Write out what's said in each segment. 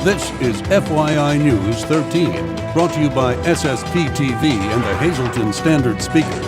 This is FYI News 13, brought to you by SSPTV and the Hazleton Standard Speaker.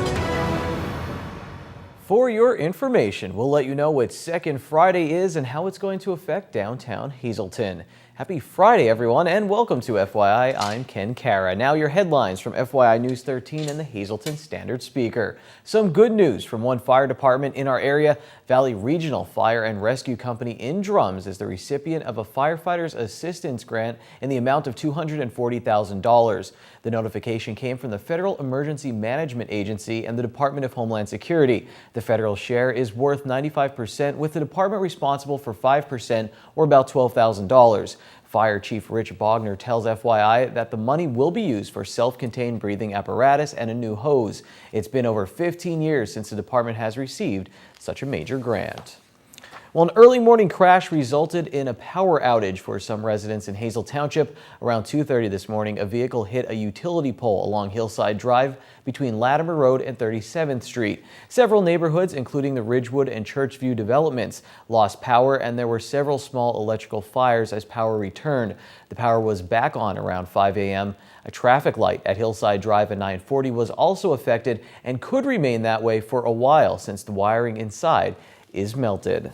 For your information, we'll let you know what Second Friday is and how it's going to affect downtown Hazleton. Happy Friday, everyone, and welcome to FYI. I'm Ken Cara. Now your headlines from FYI News 13 and the Hazleton Standard Speaker. Some good news from one fire department in our area. Valley Regional Fire and Rescue Company in Drums is the recipient of a firefighter's assistance grant in the amount of $240,000. The notification came from the Federal Emergency Management Agency and the Department of Homeland Security. The federal share is worth 95%, with the department responsible for 5%, or about $12,000. Fire Chief Rich Bogner tells FYI that the money will be used for self-contained breathing apparatus and a new hose. It's been over 15 years since the department has received such a major grant. Well, an early morning crash resulted in a power outage for some residents in Hazel Township. Around 2:30 this morning, a vehicle hit a utility pole along Hillside Drive between Latimer Road and 37th Street. Several neighborhoods, including the Ridgewood and Churchview developments, lost power, and there were several small electrical fires as power returned. The power was back on around 5 a.m. A traffic light at Hillside Drive at 940 was also affected and could remain that way for a while since the wiring inside is melted.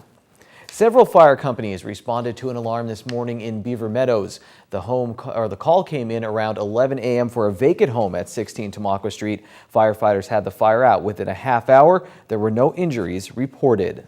Several fire companies responded to an alarm this morning in Beaver Meadows. The call came in around 11 a.m. for a vacant home at 16 Tamaqua Street. Firefighters had the fire out within a half hour. There were no injuries reported.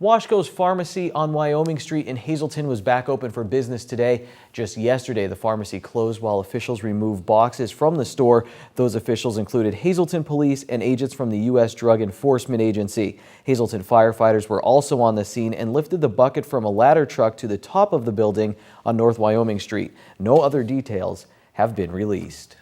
Washco's Pharmacy on Wyoming Street in Hazleton was back open for business today. Just yesterday, the pharmacy closed while officials removed boxes from the store. Those officials included Hazleton Police and agents from the U.S. Drug Enforcement Agency. Hazleton firefighters were also on the scene and lifted the bucket from a ladder truck to the top of the building on North Wyoming Street. No other details have been released.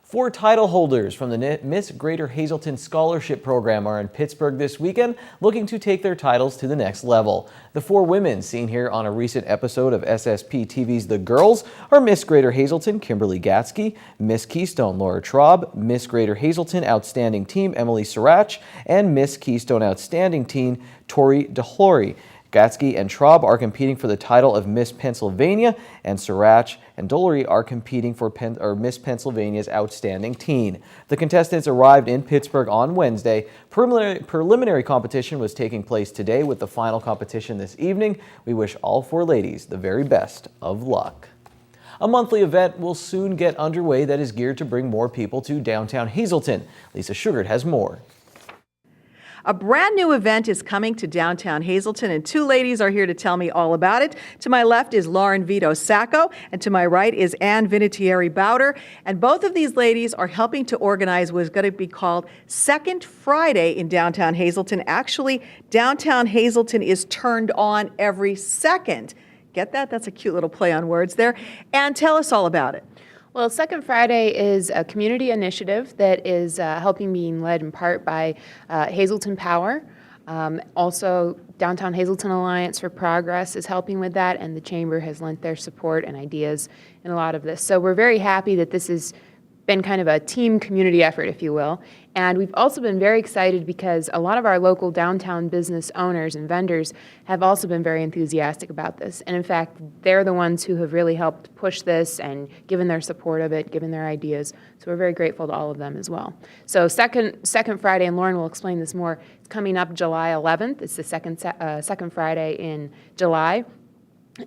4 title holders from the Miss Greater Hazleton Scholarship Program are in Pittsburgh this weekend, looking to take their titles to the next level. The 4 women seen here on a recent episode of SSPTV's The Girls are Miss Greater Hazleton Kimberly Gatsky, Miss Keystone Laura Traub, Miss Greater Hazleton Outstanding Team Emily Sirach, and Miss Keystone Outstanding Teen Tori DeHlory. Gatsky and Traub are competing for the title of Miss Pennsylvania, and Sirach and Dollery are competing for Miss Pennsylvania's Outstanding Teen. The contestants arrived in Pittsburgh on Wednesday. Preliminary competition was taking place today, with the final competition this evening. We wish all 4 ladies the very best of luck. A monthly event will soon get underway that is geared to bring more people to downtown Hazleton. Lisa Sugart has more. A brand new event is coming to downtown Hazleton, and 2 ladies are here to tell me all about it. To my left is Lauren Vito Sacco, and to my right is Ann Vinatieri Bowder. And both of these ladies are helping to organize what is going to be called Second Friday in downtown Hazleton. Actually, downtown Hazleton is turned on every second. Get that? That's a cute little play on words there. And tell us all about it. Well, Second Friday is a community initiative that is being led in part by Hazleton Power. Also, Downtown Hazleton Alliance for Progress is helping with that, and the Chamber has lent their support and ideas in a lot of this. So we're very happy that this has been kind of a team community effort, if you will. And we've also been very excited because a lot of our local downtown business owners and vendors have also been very enthusiastic about this. And in fact, they're the ones who have really helped push this and given their support of it, given their ideas. So we're very grateful to all of them as well. So second Friday, and Lauren will explain this more, it's coming up July 11th. It's the second Friday in July.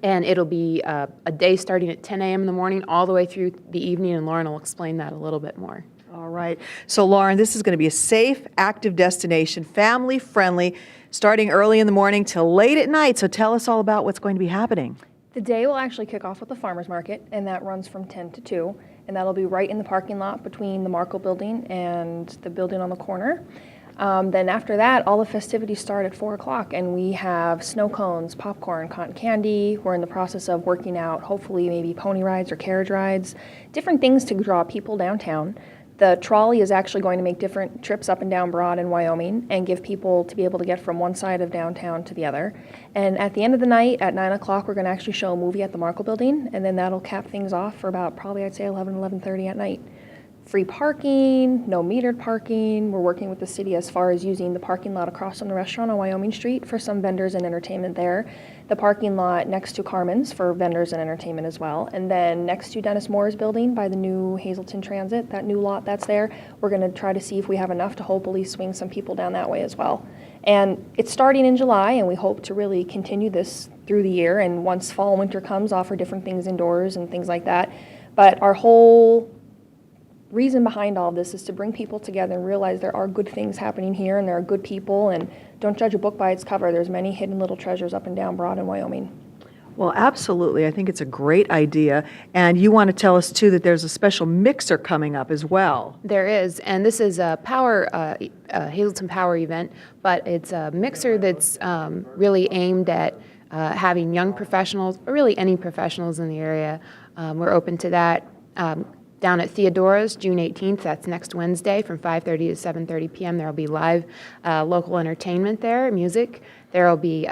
And it'll be a day starting at 10 a.m. in the morning all the way through the evening, and Lauren will explain that a little bit more. All right. So, Lauren, this is going to be a safe, active destination, family-friendly, starting early in the morning till late at night. So tell us all about what's going to be happening. The day will actually kick off with the farmers market, and that runs from 10 to 2, and that'll be right in the parking lot between the Markle building and the building on the corner. Then after that, all the festivities start at 4 o'clock, and we have snow cones, popcorn, cotton candy. We're in the process of working out, hopefully maybe pony rides or carriage rides, different things to draw people downtown. The trolley is actually going to make different trips up and down Broad in Wyoming and give people to be able to get from one side of downtown to the other. And at the end of the night, at 9 o'clock, we're going to actually show a movie at the Markle building, and then that'll cap things off for about probably, I'd say, 11:30 at night. free parking, no metered parking. We're working with the city as far as using the parking lot across from the restaurant on Wyoming Street for some vendors and entertainment there. The parking lot next to Carmen's for vendors and entertainment as well. And then next to Dennis Moore's building by the new Hazelton Transit, that new lot that's there, we're going to try to see if we have enough to hopefully swing some people down that way as well. And it's starting in July, and we hope to really continue this through the year. And once fall and winter comes, offer different things indoors and things like that. But our whole reason behind all of this is to bring people together and realize there are good things happening here and there are good people, and don't judge a book by its cover. There's many hidden little treasures up and down Broad in Wyoming. Well, absolutely. I think it's a great idea. And you want to tell us, too, that there's a special mixer coming up as well. There is, and this is a Hazelton Power event, but it's a mixer that's really aimed at having young professionals, or really any professionals in the area. We're open to that. Down at Theodora's, June 18th, that's next Wednesday from 5:30 to 7:30 p.m. There will be live local entertainment there, music. There will be,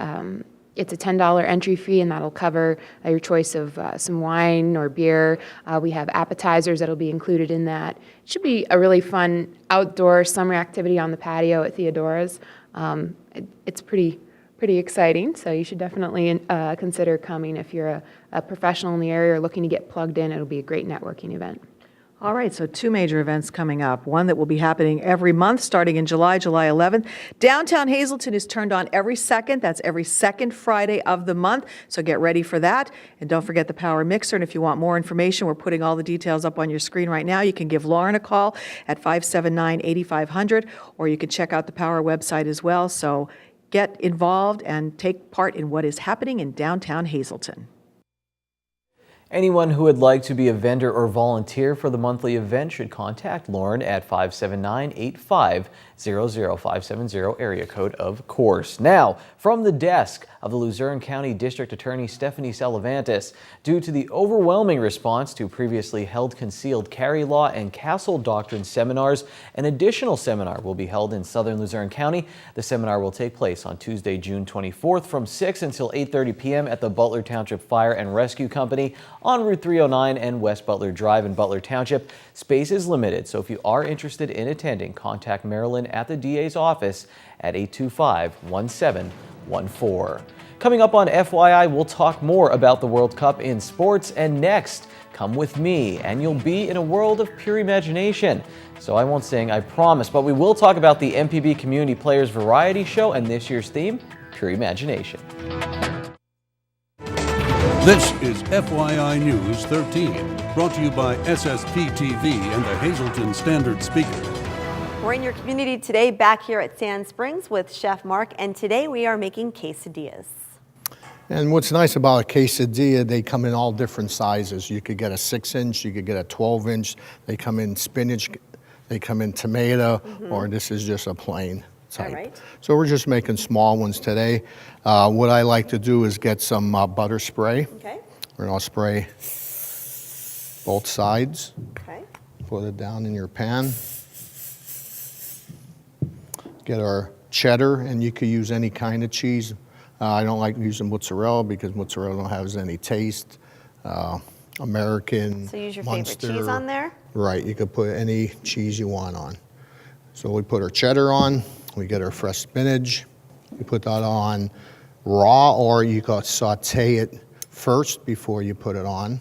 it's a $10 entry fee, and that'll cover your choice of some wine or beer. We have appetizers that'll be included in that. It should be a really fun outdoor summer activity on the patio at Theodora's. It's pretty exciting, so you should definitely consider coming if you're a professional in the area or looking to get plugged in. It'll be a great networking event. All right, so two major events coming up. One that will be happening every month starting in July 11th. Downtown Hazelton is turned on every second. That's every second Friday of the month. So get ready for that. And don't forget the Power Mixer. And if you want more information, we're putting all the details up on your screen right now. You can give Lauren a call at 579-8500, or you can check out the Power website as well. So get involved and take part in what is happening in downtown Hazelton. Anyone who would like to be a vendor or volunteer for the monthly event should contact Lauren at 579-8500, 570 area code, of course. Now, from the desk of the Luzerne County District Attorney Stephanie Salavantis, due to the overwhelming response to previously held concealed carry law and castle doctrine seminars, an additional seminar will be held in southern Luzerne County. The seminar will take place on Tuesday, June 24th from 6 until 8:30 p.m. at the Butler Township Fire and Rescue Company on Route 309 and West Butler Drive in Butler Township. Space is limited, so if you are interested in attending, contact Marilyn at the DA's office at 825-1714. Coming up on FYI, we'll talk more about the World Cup in sports, and next, come with me and you'll be in a world of pure imagination. So I won't sing, I promise, but we will talk about the MPB Community Players Variety Show and this year's theme, Pure Imagination. This is FYI News 13, brought to you by SSPTV and the Hazelton Standard Speaker. We're in your community today, back here at Sand Springs with Chef Mark, and today we are making quesadillas. And what's nice about a quesadilla, they come in all different sizes. You could get a 6-inch, you could get a 12-inch. They come in spinach, they come in tomato, or this is just a plain type. All right. So we're just making small ones today. What I like to do is get some butter spray. Okay. We're gonna spray both sides. Okay. Put it down in your pan. Get our cheddar, and you could use any kind of cheese. I don't like using mozzarella because mozzarella don't have any taste. American, So use your Munster, favorite cheese on there? Right, you could put any cheese you want on. So we put our cheddar on, we get our fresh spinach, we put that on raw, or you could saute it first before you put it on.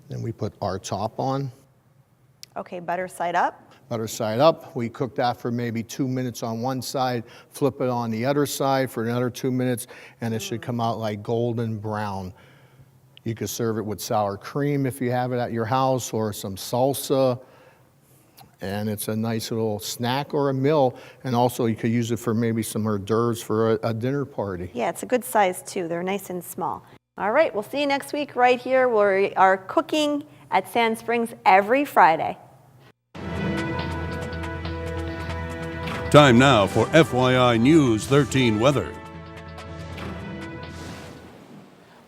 Then we put our top on. Okay, butter side up. Butter side up. We cook that for maybe 2 minutes on one side, flip it on the other side for another 2 minutes, and it should come out like golden brown. You could serve it with sour cream if you have it at your house, or some salsa, and it's a nice little snack or a meal, and also you could use it for maybe some hors d'oeuvres for a dinner party. Yeah, it's a good size too. They're nice and small. All right, we'll see you next week right here. We are cooking at Sand Springs every Friday. Time now for FYI News 13 weather.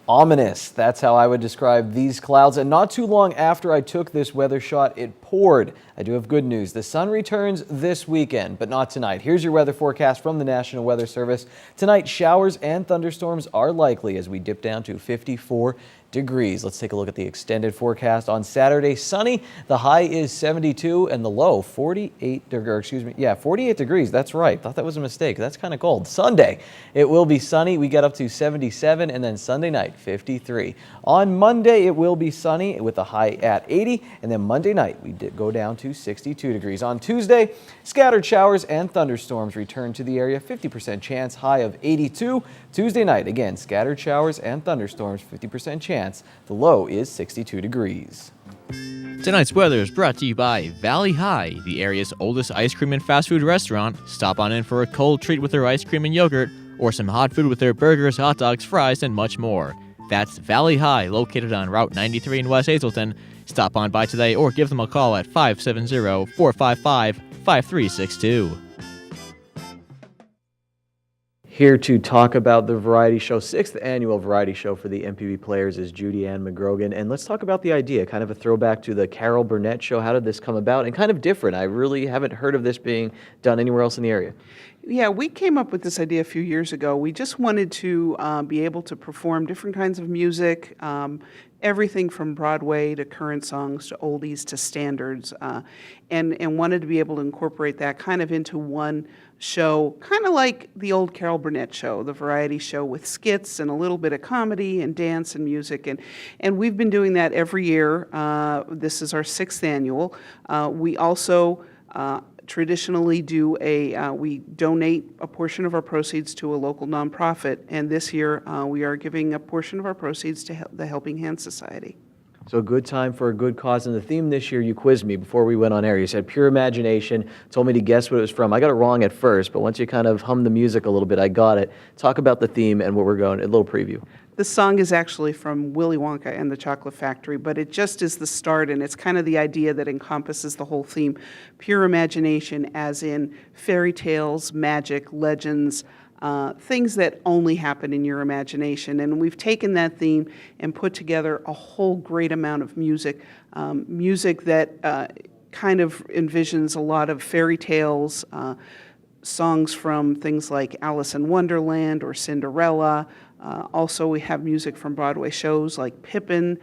Ominous. That's how I would describe these clouds. And not too long after I took this weather shot, it poured. I do have good news. The sun returns this weekend, but not tonight. Here's your weather forecast from the National Weather Service. Tonight, showers and thunderstorms are likely as we dip down to 54 degrees. Let's take a look at the extended forecast. On Saturday, sunny. The high is 72 and the low 48 degrees. That's right. Thought that was a mistake. That's kind of cold. Sunday, it will be sunny. We get up to 77, and then Sunday night 53. On Monday, it will be sunny with a high at 80, and then Monday night we did go down to 62 degrees. On Tuesday, scattered showers and thunderstorms return to the area. 50% chance, high of 82. Tuesday night, again, scattered showers and thunderstorms, 50% chance. The low is 62 degrees. Tonight's weather is brought to you by Valley High, the area's oldest ice cream and fast food restaurant. Stop on in for a cold treat with their ice cream and yogurt, or some hot food with their burgers, hot dogs, fries, and much more. That's Valley High, located on Route 93 in West Hazleton. Stop on by today or give them a call at 570-455-5362. Here to talk about the variety show, 6th annual variety show for the MPB players is Judy Ann McGrogan. And let's talk about the idea, kind of a throwback to the Carol Burnett show. How did this come about? And kind of different. I really haven't heard of this being done anywhere else in the area. Yeah, we came up with this idea a few years ago. We just wanted to be able to perform different kinds of music, everything from Broadway to current songs to oldies to standards, and wanted to be able to incorporate that kind of into one show, kind of like the old Carol Burnett show, the variety show with skits and a little bit of comedy and dance and music. And we've been doing that every year. This is our 6th annual. We also traditionally do we donate a portion of our proceeds to a local nonprofit, and this year we are giving a portion of our proceeds to the Helping Hand Society. So a good time for a good cause. And the theme this year, you quizzed me before we went on air. You said pure imagination, told me to guess what it was from. I got it wrong at first, but once you kind of hummed the music a little bit, I got it. Talk about the theme and where we're going, a little preview. The song is actually from Willy Wonka and the Chocolate Factory, but it just is the start, and it's kind of the idea that encompasses the whole theme. Pure imagination, as in fairy tales, magic, legends, things that only happen in your imagination. And we've taken that theme and put together a whole great amount of music, music that kind of envisions a lot of fairy tales, songs from things like Alice in Wonderland or Cinderella. Also, we have music from Broadway shows like Pippin,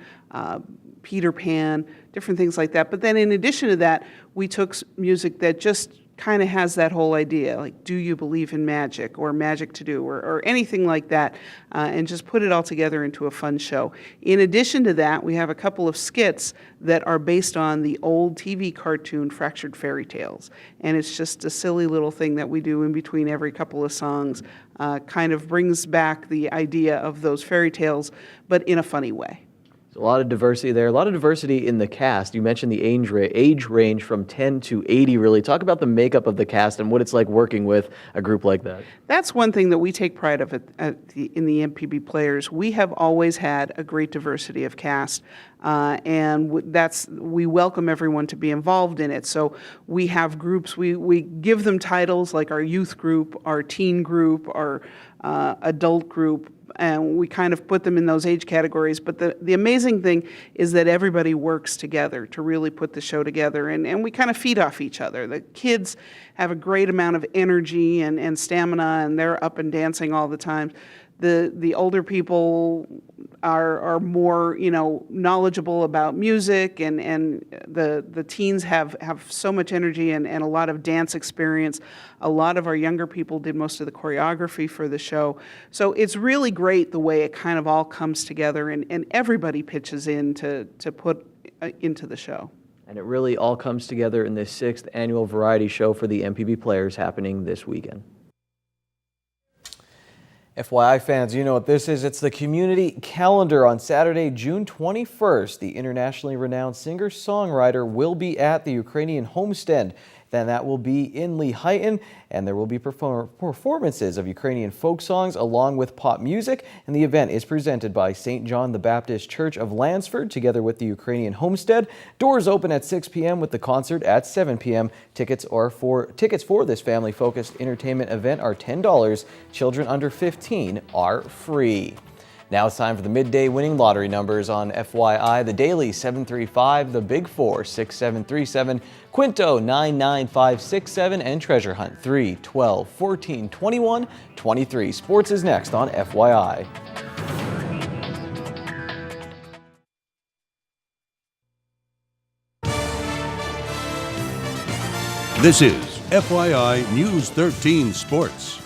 Peter Pan, different things like that. But then in addition to that, we took music that just kind of has that whole idea, like, do you believe in magic or magic to do or anything like that, and just put it all together into a fun show. In addition to that, we have a couple of skits that are based on the old TV cartoon Fractured Fairy Tales. And it's just a silly little thing that we do in between every couple of songs, kind of brings back the idea of those fairy tales, but in a funny way. A lot of diversity there, a lot of diversity in the cast. You mentioned the age range from 10 to 80, really. Talk about the makeup of the cast and what it's like working with a group like that. That's one thing that we take pride of in the MPB players. We have always had a great diversity of cast, and we welcome everyone to be involved in it. So we have groups, we give them titles like our youth group, our teen group, our adult group, and we kind of put them in those age categories. But the amazing thing is that everybody works together to really put the show together, and we kind of feed off each other. The kids have a great amount of energy and stamina, and they're up and dancing all the time. The older people are more, knowledgeable about music, and the teens have so much energy and a lot of dance experience. A lot of our younger people did most of the choreography for the show. So it's really great the way it kind of all comes together, and everybody pitches in to put into the show. And it really all comes together in this 6th annual variety show for the MPB players happening this weekend. FYI fans, you know what this is. It's the community calendar. On Saturday, June 21st, the internationally renowned singer-songwriter will be at the Ukrainian homestead. Then that will be in Lehighton, and there will be performances of Ukrainian folk songs along with pop music. And the event is presented by St. John the Baptist Church of Lansford together with the Ukrainian Homestead. Doors open at 6 p.m. with the concert at 7 p.m. Tickets for this family-focused entertainment event are $10. Children under 15 are free. Now it's time for the midday winning lottery numbers on FYI. The Daily 735, the Big 4 6737, Quinto 99567, and Treasure Hunt 3 12 14 21 23. Sports is next on FYI. This is FYI News 13 Sports.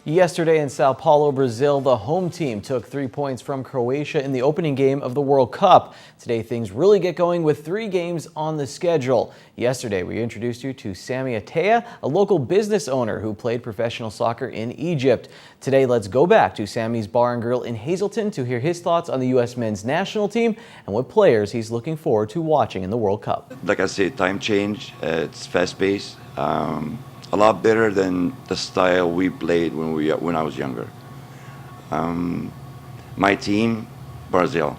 Yesterday in Sao Paulo, Brazil, the home team took 3 points from Croatia in the opening game of the World Cup. Today, things really get going with 3 games on the schedule. Yesterday, we introduced you to Sammy Atea, a local business owner who played professional soccer in Egypt. Today, let's go back to Sammy's Bar and Grill in Hazleton to hear his thoughts on the U.S. men's national team and what players he's looking forward to watching in the World Cup. Like I said, time change. It's fast-paced. A lot better than the style we played when I was younger. My team, Brazil.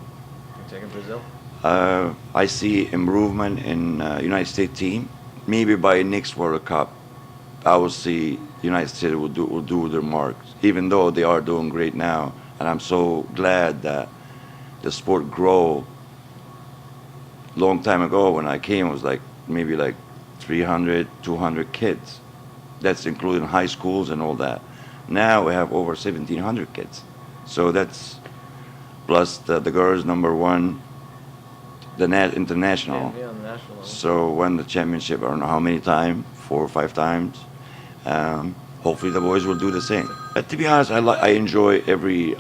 You're taking Brazil? I see improvement in United States team. Maybe by next World Cup, I will see United States will do their marks, even though they are doing great now. And I'm so glad that the sport grow. Long time ago when I came, it was maybe 300, 200 kids. That's including high schools and all that. Now we have over 1,700 kids. So that's plus the girls #1, the international. Yeah, on the national level. So won the championship, I don't know how many times, 4 or 5 times. Hopefully the boys will do the same. To be honest, I enjoy every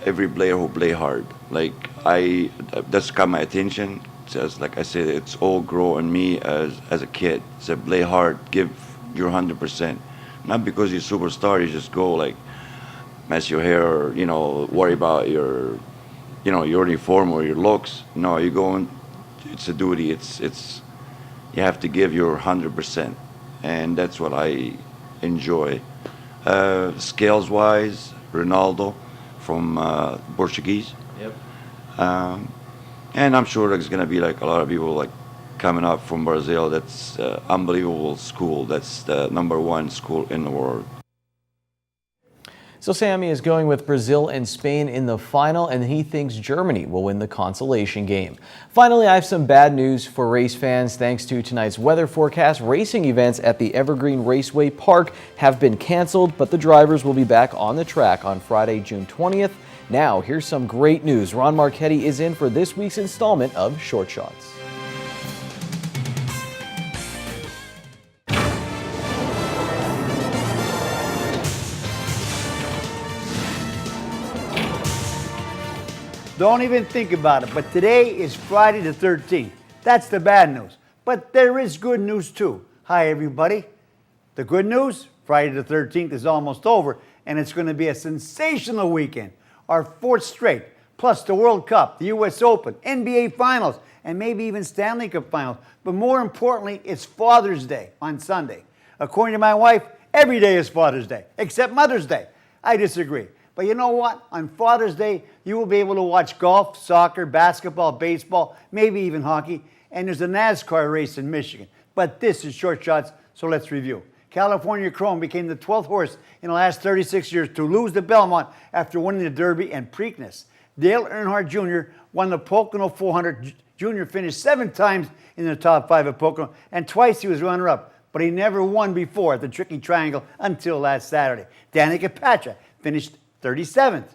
player who play hard. That's got my attention. Just like I said, it's all grow on me as a kid. So play hard, give your 100%. Not because you're a superstar, you just go mess your hair or worry about your uniform or your looks. No, you go and it's a duty. It's you have to give your 100%, and that's what I enjoy. Scales wise, Ronaldo from Portuguese. Yep. And I'm sure there's gonna be a lot of people coming up from Brazil. That's unbelievable school. That's the #1 school in the world. So Sammy is going with Brazil and Spain in the final, and he thinks Germany will win the consolation game. Finally, I have some bad news for race fans. Thanks to tonight's weather forecast, racing events at the Evergreen Raceway Park have been canceled, but the drivers will be back on the track on Friday, June 20th. Now, here's some great news. Ron Marchetti is in for this week's installment of Short Shots. Don't even think about it, but today is Friday the 13th. That's the bad news. But there is good news too. Hi everybody. The good news, Friday the 13th is almost over, and it's going to be a sensational weekend. Our 4th straight, plus the World Cup, the US Open, NBA Finals, and maybe even Stanley Cup Finals. But more importantly, it's Father's Day on Sunday. According to my wife, every day is Father's Day, except Mother's Day. I disagree. But you know what? On Father's Day, you will be able to watch golf, soccer, basketball, baseball, maybe even hockey. And there's a NASCAR race in Michigan. But this is Short Shots, so let's review. California Chrome became the 12th horse in the last 36 years to lose the Belmont after winning the Derby and Preakness. Dale Earnhardt Jr. won the Pocono 400. Jr. finished 7 times in the top 5 at Pocono, and twice he was runner-up. But he never won before at the Tricky Triangle until last Saturday. Danica Patrick finished 37th.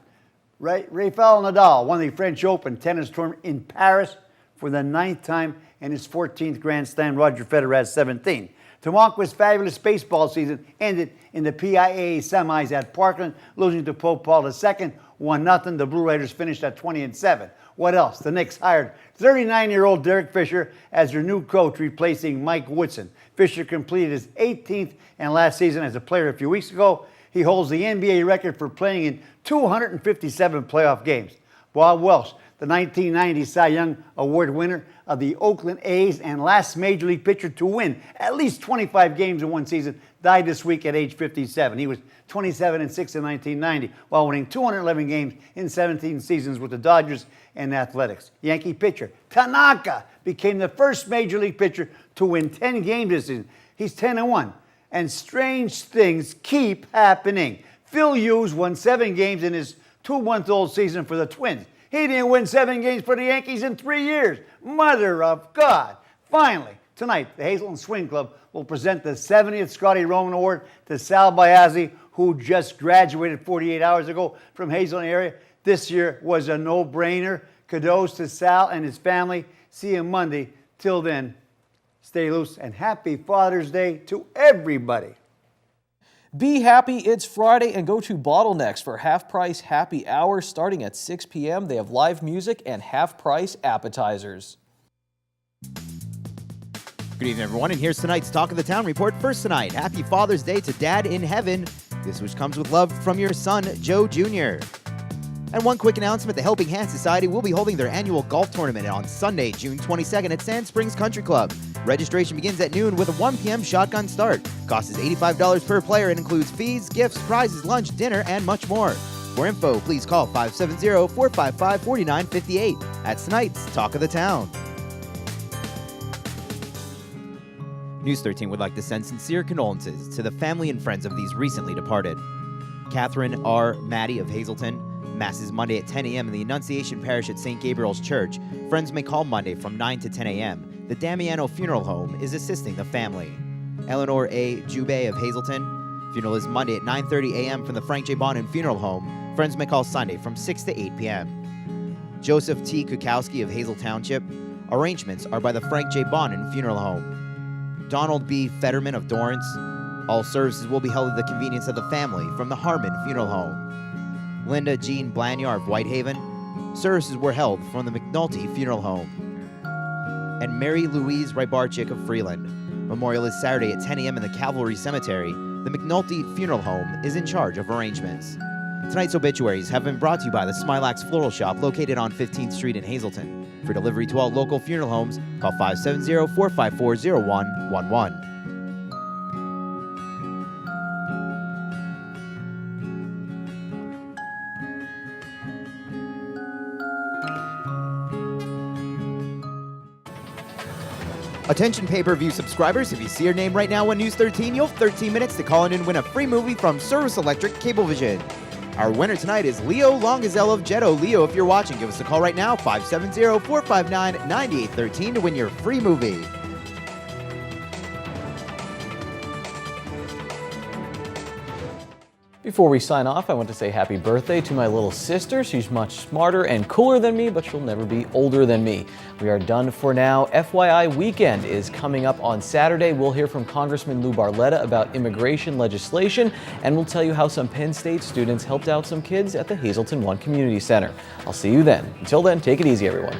Rafael Nadal won the French Open tennis tournament in Paris for the 9th time and his 14th Grand Slam. Roger Federer has 17. Tomaka's fabulous baseball season ended in the PIAA semis at Parkland, losing to Pope Paul II, 1-0. The Blue Raiders finished at 20-7. What else? The Knicks hired 39-year-old Derek Fisher as their new coach, replacing Mike Woodson. Fisher completed his 18th and last season as a player a few weeks ago. He holds the NBA record for playing in 257 playoff games. Bob Welch, the 1990 Cy Young Award winner of the Oakland A's and last Major League pitcher to win at least 25 games in one season, died this week at age 57. He was 27-6 in 1990 while winning 211 games in 17 seasons with the Dodgers and Athletics. Yankee pitcher Tanaka became the first Major League pitcher to win 10 games this season. He's 10-1. And strange things keep happening. Phil Hughes won 7 games in his 2-month-old season for the Twins. He didn't win 7 games for the Yankees in 3 years. Mother of God. Finally, tonight, the Hazelton Swing Club will present the 70th Scotty Roman Award to Sal Biazzi, who just graduated 48 hours ago from Hazelton area. This year was a no-brainer. Kudos to Sal and his family. See you Monday. Till then, stay loose and happy Father's Day to everybody. Be happy, it's Friday, and go to Bottlenecks for half-price happy hour starting at 6 p.m. They have live music and half-price appetizers. Good evening, everyone, and here's tonight's Talk of the Town report. First tonight, happy Father's Day to Dad in Heaven. This wish comes with love from your son, Joe Jr. And one quick announcement, the Helping Hand Society will be holding their annual golf tournament on Sunday, June 22nd at Sand Springs Country Club. Registration begins at noon with a 1 p.m. shotgun start. Cost is $85 per player and includes fees, gifts, prizes, lunch, dinner, and much more. For info, please call 570-455-4958. That's tonight's Talk of the Town. News 13 would like to send sincere condolences to the family and friends of these recently departed. Catherine R. Maddie of Hazelton. Mass is Monday at 10 a.m. in the Annunciation Parish at St. Gabriel's Church. Friends may call Monday from 9 to 10 a.m. The Damiano Funeral Home is assisting the family. Eleanor A. Jubei of Hazelton. Funeral is Monday at 9:30 a.m. from the Frank J. Bonin Funeral Home. Friends may call Sunday from 6 to 8 p.m. Joseph T. Kukowski of Hazel Township. Arrangements are by the Frank J. Bonin Funeral Home. Donald B. Fetterman of Dorrance. All services will be held at the convenience of the family from the Harmon Funeral Home. Linda Jean Blanyar of Whitehaven. Services were held from the McNulty Funeral Home. And Mary Louise Rybarczyk of Freeland. Memorial is Saturday at 10 a.m. in the Cavalry Cemetery. The McNulty Funeral Home is in charge of arrangements. Tonight's obituaries have been brought to you by the Smilax Floral Shop located on 15th Street in Hazelton. For delivery to all local funeral homes, call 570-454-0111. Attention pay-per-view subscribers, if you see your name right now on News 13, you'll have 13 minutes to call in and win a free movie from Service Electric Cablevision. Our winner tonight is Leo Longazel of Jetto. Leo, if you're watching, give us a call right now, 570-459-9813 to win your free movie. Before we sign off, I want to say happy birthday to my little sister. She's much smarter and cooler than me, but she'll never be older than me. We are done for now. FYI weekend is coming up on Saturday. We'll hear from Congressman Lou Barletta about immigration legislation, and we'll tell you how some Penn State students helped out some kids at the Hazelton One Community Center. I'll see you then. Until then, take it easy, everyone.